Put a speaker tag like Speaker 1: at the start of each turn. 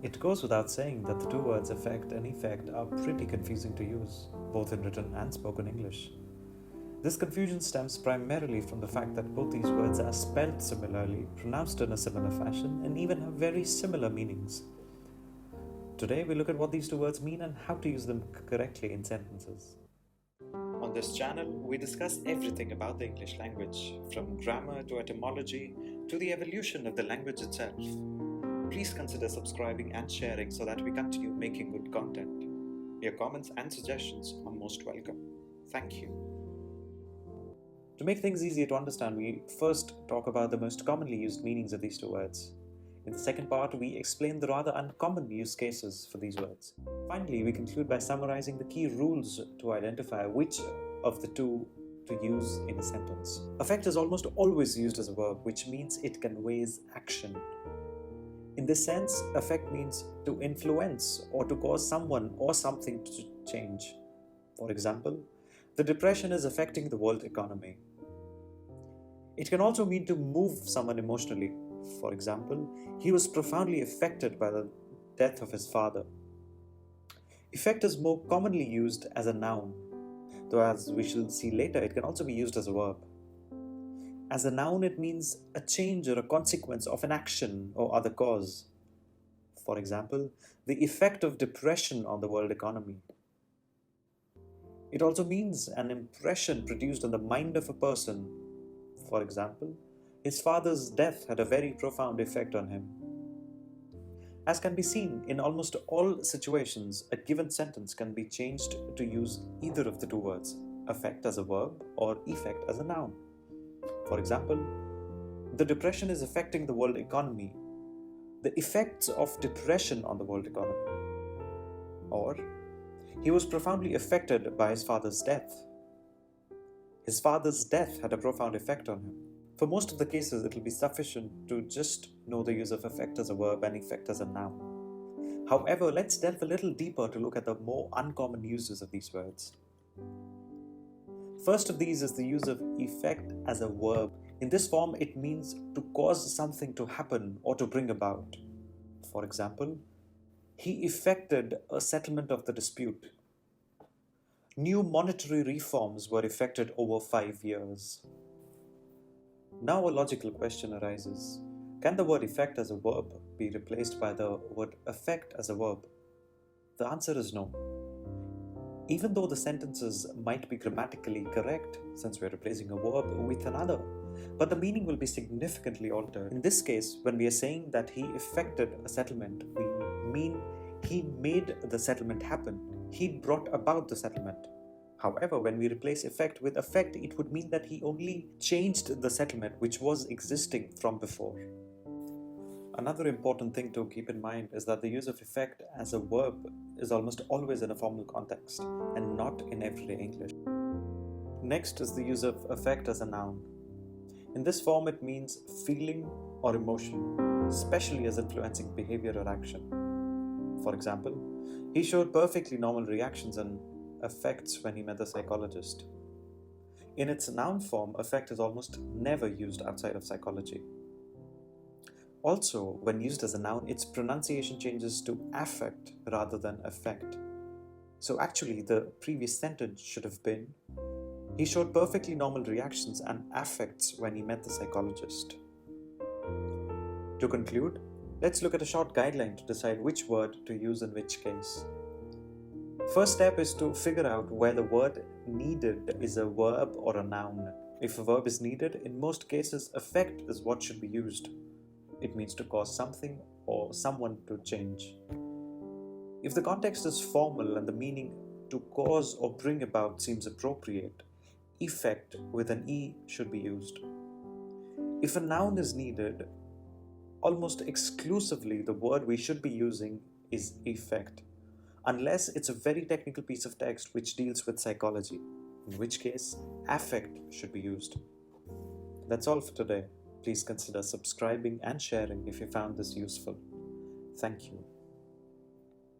Speaker 1: It goes without saying that the two words affect and effect are pretty confusing to use, both in written and spoken English. This confusion stems primarily from the fact that both these words are spelled similarly, pronounced in a similar fashion, and even have very similar meanings. Today we look at what these two words mean and how to use them correctly in sentences. On this channel, we discuss everything about the English language, from grammar to etymology to the evolution of the language itself. Please consider subscribing and sharing so that we continue making good content. Your comments and suggestions are most welcome. Thank you. To make things easier to understand, we first talk about the most commonly used meanings of these two words. In the second part, we explain the rather uncommon use cases for these words. Finally, we conclude by summarizing the key rules to identify which of the two to use in a sentence. Affect is almost always used as a verb, which means it conveys action. In this sense, affect means to influence or to cause someone or something to change. For example, the depression is affecting the world economy. It can also mean to move someone emotionally. For example, he was profoundly affected by the death of his father. Effect is more commonly used as a noun, though as we shall see later, it can also be used as a verb. As a noun, it means a change or a consequence of an action or other cause. For example, the effect of depression on the world economy. It also means an impression produced on the mind of a person. For example, his father's death had a very profound effect on him. As can be seen, in almost all situations, a given sentence can be changed to use either of the two words, affect as a verb or effect as a noun. For example, the depression is affecting the world economy. The effects of depression on the world economy. Or, he was profoundly affected by his father's death. His father's death had a profound effect on him. For most of the cases, it will be sufficient to just know the use of affect as a verb and effect as a noun. However, let's delve a little deeper to look at the more uncommon uses of these words. First of these is the use of effect as a verb. In this form, it means to cause something to happen or to bring about. For example, he effected a settlement of the dispute. New monetary reforms were effected over 5 years. Now a logical question arises. Can the word effect as a verb be replaced by the word affect as a verb? The answer is no. Even though the sentences might be grammatically correct, since we're replacing a verb with another, but the meaning will be significantly altered. In this case, when we are saying that he effected a settlement, we mean he made the settlement happen. He brought about the settlement. However, when we replace effect with affect, it would mean that he only changed the settlement which was existing from before. Another important thing to keep in mind is that the use of effect as a verb is almost always in a formal context and not in everyday English. Next is the use of affect as a noun. In this form, it means feeling or emotion, especially as influencing behavior or action. For example, he showed perfectly normal reactions and affects when he met the psychologist. In its noun form, affect is almost never used outside of psychology. Also, when used as a noun, its pronunciation changes to affect rather than affect. So actually, the previous sentence should have been, he showed perfectly normal reactions and affects when he met the psychologist. To conclude, let's look at a short guideline to decide which word to use in which case. First step is to figure out where the word needed is a verb or a noun. If a verb is needed, in most cases, affect is what should be used. It means to cause something or someone to change. If the context is formal and the meaning to cause or bring about seems appropriate, effect with an E should be used. If a noun is needed, almost exclusively the word we should be using is effect, unless it's a very technical piece of text which deals with psychology, in which case affect should be used. That's all for today. Please consider subscribing and sharing if you found this useful. Thank you.